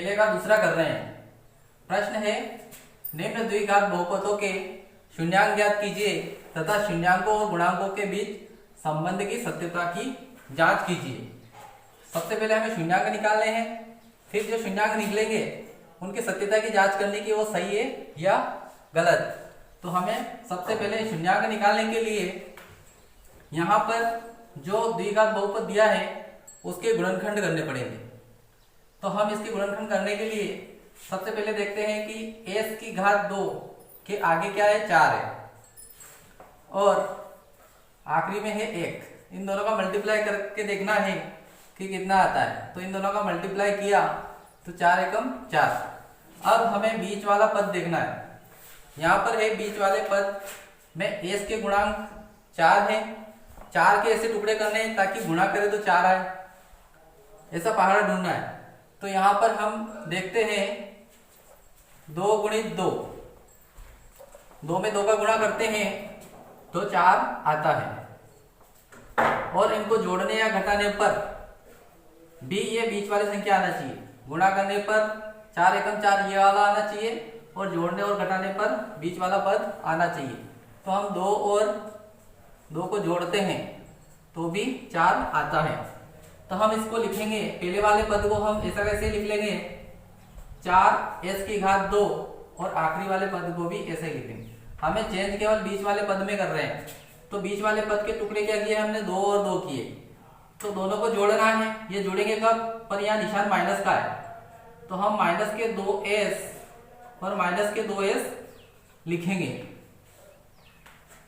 पहले का दूसरा कर रहे हैं। प्रश्न है निम्न द्विघात बहुपदों के शून्यांक ज्ञात कीजिए तथा शून्यांकों और गुणांकों के बीच संबंध की सत्यता की जांच कीजिए। सबसे पहले हमें शून्यांक निकालने हैं, फिर जो शून्यांक निकलेंगे उनकी सत्यता की जांच करने की वो सही है या गलत। तो हमें सबसे पहले शून्यांक निकालने के लिए यहाँ पर जो द्विघात बहुपद दिया है उसके गुणनखंड करने पड़ेंगे। तो हम इसके गुणनखंड करने के लिए सबसे पहले देखते हैं कि s की घात 2 के आगे क्या है, 4 है और आखिरी में है 1। इन दोनों का मल्टीप्लाई करके देखना है कि कितना आता है। तो इन दोनों का मल्टीप्लाई किया तो 4 एकम 4। अब हमें बीच वाला पद देखना है। यहाँ पर है बीच वाले पद में s के गुणांक 4 है। 4 के ऐसे टुकड़े करने हैं ताकि गुणा करे तो 4 आए, ऐसा पहाड़ा ढूंढना है। तो यहाँ पर हम देखते हैं 2 गुणित 2, 2 में 2 का गुणा करते हैं तो 4 आता है और इनको जोड़ने या घटाने पर भी ये बीच वाली संख्या आना चाहिए। गुणा करने पर 4 एकम 4 ये वाला आना चाहिए और जोड़ने और घटाने पर बीच वाला पद आना चाहिए। तो हम 2 और 2 को जोड़ते हैं तो भी 4 आता है। तो हम इसको लिखेंगे, पहले वाले पद को हम ऐसा कैसे लिख लेंगे, 4s की घात 2 और आखिरी वाले पद को भी ऐसे लिखेंगे। हमें चेंज केवल बीच वाले पद में कर रहे हैं। तो बीच वाले पद के टुकड़े क्या किए हमने, 2 और 2 किए। तो दोनों को जोड़ना है। ये जोड़ेंगे कब, पर यहाँ निशान माइनस का है तो हम माइनस के 2s और माइनस के 2s लिखेंगे।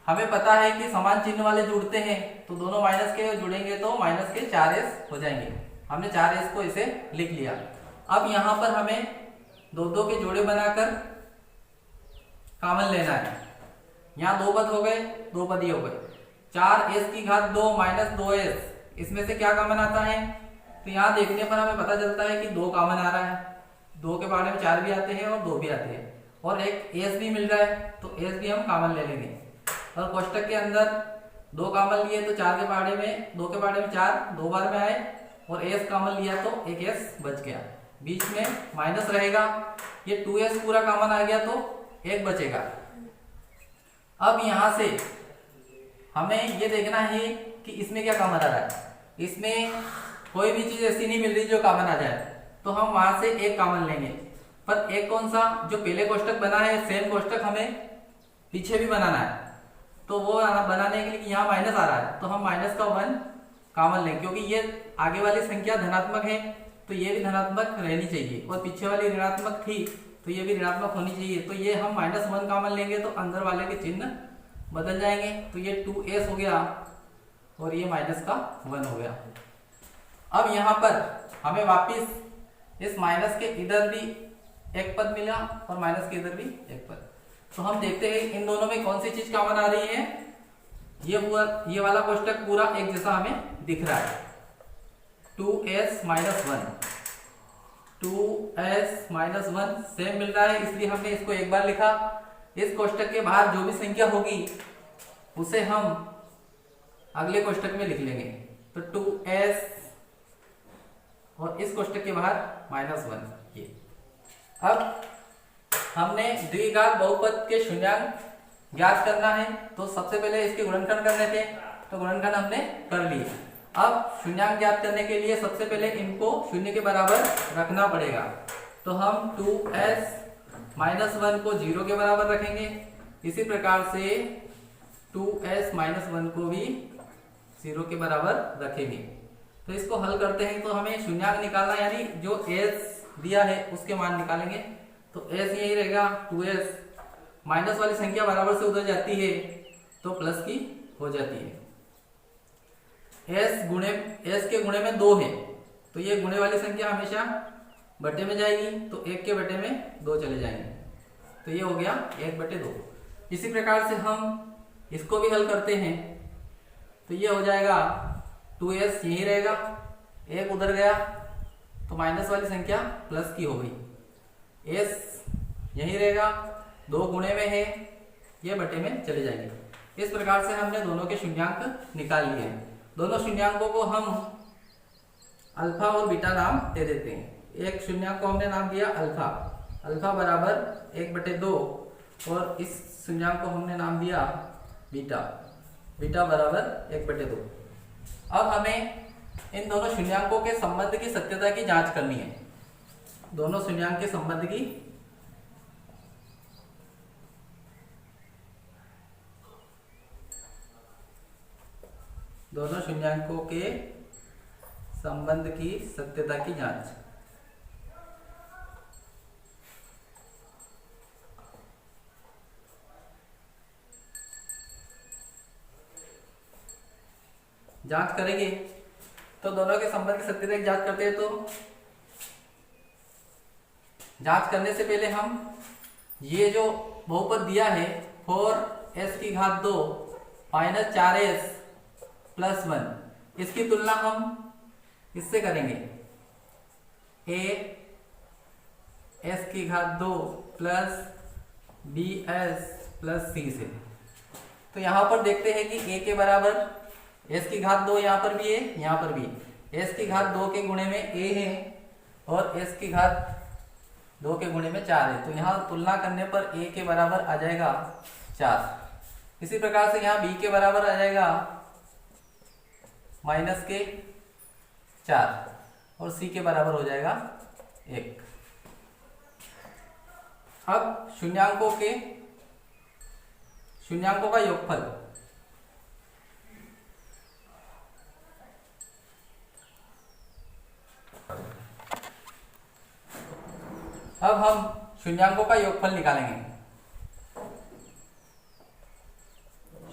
हमें पता है कि समान चिन्ह वाले जुड़ते हैं तो दोनों माइनस के जुड़ेंगे तो माइनस के 4s हो जाएंगे। हमने 4s को इसे लिख लिया। अब यहाँ पर हमें 2 के जोड़े बनाकर कॉमन लेना है। यहाँ 2 पद हो गए, 2 पद ही हो गए। 4s की घात 2 माइनस 2s, इसमें से क्या कॉमन आता है, तो यहाँ देखने पर हमें पता चलता है कि 2 कॉमन आ रहा है। 2 के बारे में 4 भी आते हैं और 2 भी आते हैं और एक s भी मिल रहा है तो s भी हम कॉमन ले लेंगे। और कोष्टक के अंदर 2 कॉमन लिए तो 4 के बारे में 2 के बारे में 4 2 बार में आए और s कॉमन लिया तो एक s बच गया। बीच में माइनस रहेगा, ये 2s पूरा कॉमन आ गया तो 1 बचेगा। अब यहाँ से हमें ये देखना है कि इसमें क्या कॉमन आ रहा है। इसमें कोई भी चीज ऐसी नहीं मिल रही जो कॉमन आ जाए तो हम वहां से 1 कॉमन लेंगे। पर एक कौन सा, जो पहले कोष्टक बना है सेम कोष्टक हमें पीछे भी बनाना है। तो वो बनाने के लिए यहाँ माइनस आ रहा है तो हम माइनस का 1 कॉमन लेंगे, क्योंकि ये आगे वाली संख्या धनात्मक है तो ये भी धनात्मक रहनी चाहिए और पीछे वाली ऋणात्मक थी तो ये भी ऋणात्मक होनी चाहिए। तो ये हम -1 कॉमन लेंगे तो अंदर वाले के चिन्ह बदल जाएंगे। तो ये 2s हो गया और ये माइनस का 1 हो गया। अब यहाँ पर हमें वापिस इस माइनस के इधर भी एक पद मिला और माइनस के इधर भी एक पद। तो हम देखते हैं इन दोनों में कौन सी चीज कॉमन आ रही है। ये वाला कोष्टक पूरा एक जैसा हमें दिख रहा है। 2s - 1, 2s - 1 सेम मिल रहा है, इसलिए हमने इसको एक बार लिखा। इस कोष्टक के बाहर जो भी संख्या होगी उसे हम अगले कोष्टक में लिख लेंगे। तो 2s और इस कोष्टक के बाहर -1 ये। अब हमने द्विघात बहुपद के शून्यांक ज्ञात करना है तो सबसे पहले इसके गुणनखंड करने थे तो गुणनखंड हमने कर लिए। अब शून्यांक ज्ञात करने के लिए सबसे पहले इनको शून्य के बराबर रखना पड़ेगा। तो हम 2s - 1 को 0 के बराबर रखेंगे। इसी प्रकार से 2s - 1 को भी 0 के बराबर रखेंगे। तो इसको हल करते हैं तो हमें शून्यांक निकालना, यानी जो s दिया है उसके मान निकालेंगे। तो s यही रहेगा 2s, माइनस वाली संख्या बराबर से उधर जाती है तो प्लस की हो जाती है। s के गुणे में 2 है तो ये गुणे वाली संख्या हमेशा बटे में जाएगी तो 1 के बटे में 2 चले जाएंगे तो ये हो गया 1/2। इसी प्रकार से हम इसको भी हल करते हैं तो ये हो जाएगा 2s यही रहेगा, 1 उधर गया तो माइनस वाली संख्या प्लस की हो गई। s यही रहेगा, 2 गुणे में है, ये बटे में चले जाएंगे। इस प्रकार से हमने दोनों के शून्यांक निकाल लिए हैं। दोनों शून्यांकों को हम अल्फा और बीटा नाम दे देते हैं। एक शून्यांक को हमने नाम दिया अल्फा, अल्फा बराबर 1/2 और इस शून्यांक को हमने नाम दिया बीटा, बीटा बराबर 1/2। अब हमें इन दोनों शून्यांकों के संबंध की सत्यता की जांच करनी है। दोनों शून्यांक के संबंध की दोनों शून्यांकों के संबंध की सत्यता की जांच। जांच करेंगे तो दोनों के संबंध की सत्यता की जांच करते हैं। तो जांच करने से पहले हम ये जो बहुपद दिया है 4s⁻² - 4s + 1, इसकी तुलना हम इससे करेंगे as⁻² + bs + c से। तो यहां पर देखते हैं कि a के बराबर s⁻² यहाँ पर भी है, यहाँ पर भी s⁻² के गुणे में a है और s⁻² के गुणे में 4 है। तो यहाँ तुलना करने पर a के बराबर आ जाएगा 4। इसी प्रकार से यहाँ b के बराबर आ जाएगा -4 और c के बराबर हो जाएगा 1। अब शून्यांकों का योगफल। अब हम शून्यांकों का योगफल निकालेंगे।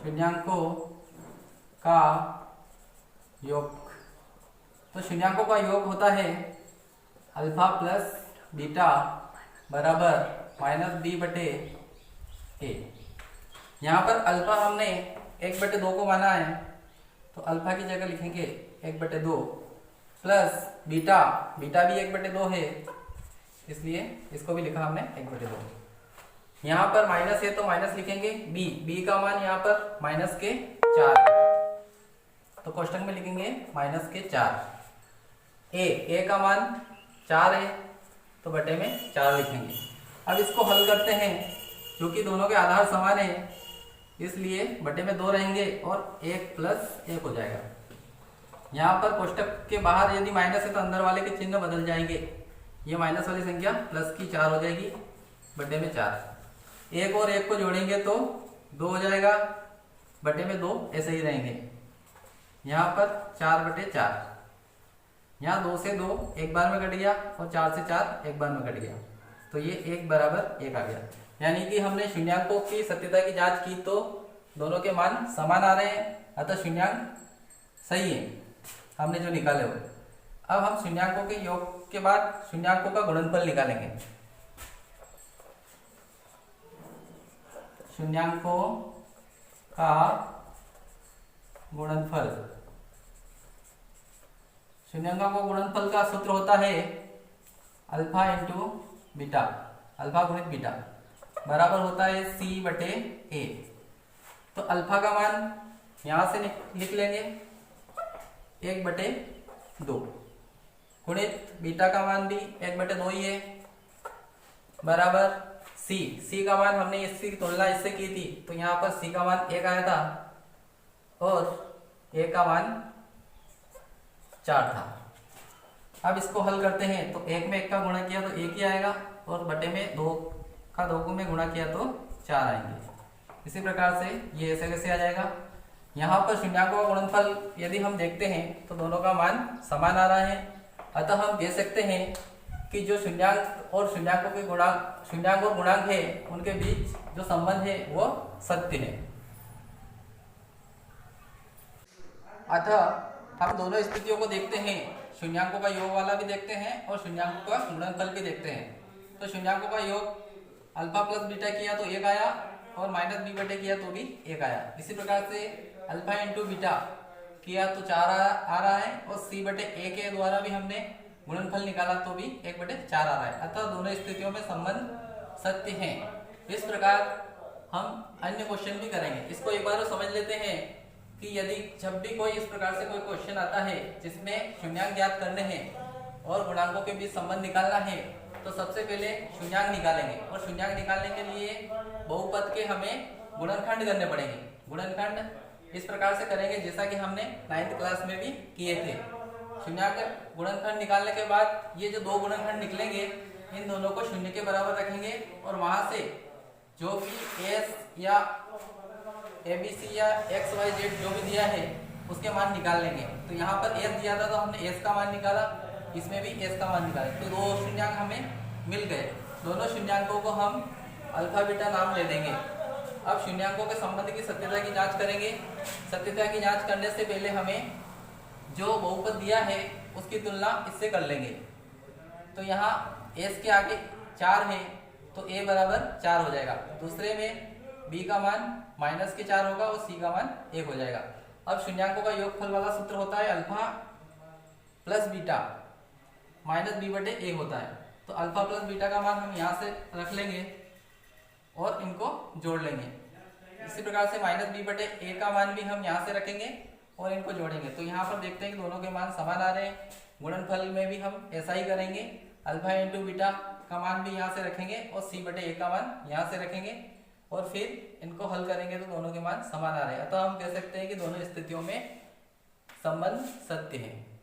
शून्यांकों का योग, तो शून्यांकों का योग होता है अल्फा प्लस बीटा बराबर -b/a। यहाँ पर अल्फा हमने 1/2 को माना है, तो अल्फा की जगह लिखेंगे 1/2 प्लस बीटा, बीटा भी 1/2 है, इसलिए इसको भी लिखा हमने 1/2। यहाँ पर माइनस है तो माइनस लिखेंगे, b का मान यहाँ पर -4, तो कोष्टक में लिखेंगे -4। a का मान 4 है तो बटे में 4 लिखेंगे। अब इसको हल करते हैं, क्योंकि दोनों के आधार समान है इसलिए बटे में 2 रहेंगे और 1 + 1 हो जाएगा। यहाँ पर कोष्टक के बाहर यदि माइनस है तो अंदर वाले के चिन्ह बदल जाएंगे, ये माइनस वाली संख्या प्लस की 4 हो जाएगी, बटे में 4। 1 और 1 को जोड़ेंगे तो 2 हो जाएगा, बटे में 2 ऐसे ही रहेंगे। यहाँ पर 4/4, यहाँ 2 से 2 एक बार में कट गया और 4 से 4 एक बार में कट गया, तो ये 1 बराबर 1 आ गया। यानी कि हमने शून्यांकों की सत्यता की जांच की तो दोनों के मान समान आ रहे हैं, अतः शून्यांक सही है हमने जो निकाले हो। अब हम शून्यांकों के योग के बाद शून्यांकों का गुणनफल निकालेंगे। शून्यांकों का गुणनफल, शून्यांकों का गुणनफल का सूत्र होता है अल्फा × बीटा, अल्फा गुणित बीटा बराबर होता है c/a। तो अल्फा का मान यहां से लिख लेंगे 1/2 गुणित बीटा का मान भी 1/2 ही है, बराबर c का मान हमने इसकी तुलना इससे की थी तो यहाँ पर c का मान 1 आया था और a का मान 4 था। अब इसको हल करते हैं तो 1 में 1 का गुणा किया तो 1 ही आएगा और बटे में 2 का 2 में गुणा किया तो 4 आएंगे। इसी प्रकार से ये ऐसे कैसे आ जाएगा। यहाँ पर शून्यांकों का गुणनफल यदि हम देखते हैं तो दोनों का मान समान आ रहा है, अतः हम कह सकते हैं कि जो शून्यांक और शून्यांकों के शून्यांक और गुणांक है उनके बीच जो संबंध है वो सत्य है। अतः हम दोनों स्थितियों को देखते हैं, शून्यांकों का योग वाला भी देखते हैं और शून्यांकों का गुणनफल भी देखते हैं। तो शून्यांकों का योग अल्फा प्लस बीटा किया तो 1 आया और -b/a किया तो भी 1 आया। इसी प्रकार से अल्फा × बीटा किया तो 4 आ रहा है और c/a के द्वारा भी हमने गुणनफल निकाला तो भी 1/4 आ रहा है। अतः दोनों स्थितियों में संबंध सत्य हैं। इस प्रकार हम अन्य क्वेश्चन भी करेंगे। इसको एक बार समझ लेते हैं कि यदि जब भी कोई इस प्रकार से कोई क्वेश्चन आता है जिसमें शून्यांक ज्ञात करने हैं और गुणांकों के बीच संबंध निकालना है तो सबसे पहले शून्यांक निकालेंगे, और शून्यांक निकालने के लिए बहुपद के हमें गुणनखंड करने पड़ेंगे। गुणनखंड इस प्रकार से करेंगे जैसा कि हमने 9th क्लास में भी किए थे। शून्यांक गुणनखंड निकालने के बाद ये जो दो गुणनखंड निकलेंगे इन दोनों को शून्य के बराबर रखेंगे, और वहां से जो भी एस या एबीसी या एक्स वाई जेड जो भी दिया है उसके मान निकाल लेंगे। तो यहाँ पर एस दिया था तो हमने एस का मान निकाला, इसमें भी एस का मान निकाला, तो दो शून्यांक हमें मिल गए। दोनों शून्यांकों को हम अल्फा बीटा नाम ले देंगे। अब शून्यांकों के संबंध की सत्यता की जांच करेंगे। सत्यता की जांच करने से पहले हमें जो बहुपद दिया है उसकी तुलना इससे कर लेंगे। तो यहाँ एस के आगे 4 है तो ए बराबर 4 हो जाएगा। दूसरे में बी का मान -4 होगा और सी का मान 1 हो जाएगा। अब शून्यांकों का योगफल वाला सूत्र होता है alpha plus beta minus B बटे ए होता है। तो अल्फा प्लस बीटा का मान हम यहाँ से रख लेंगे और इनको जोड़ लेंगे। इसी प्रकार से माइनस बी बटे ए का मान भी हम यहाँ से रखेंगे और इनको जोड़ेंगे। तो यहाँ पर देखते हैं कि दोनों के मान समान आ रहे हैं। गुणनफल में भी हम ऐसा ही करेंगे, अल्फा इंटू बीटा का मान भी यहाँ से रखेंगे और सी बटे ए का मान यहाँ से रखेंगे, और फिर इनको हल करेंगे तो दोनों के मान समान आ रहे हैं। अतः हम कह सकते हैं कि दोनों स्थितियों में संबंध सत्य है।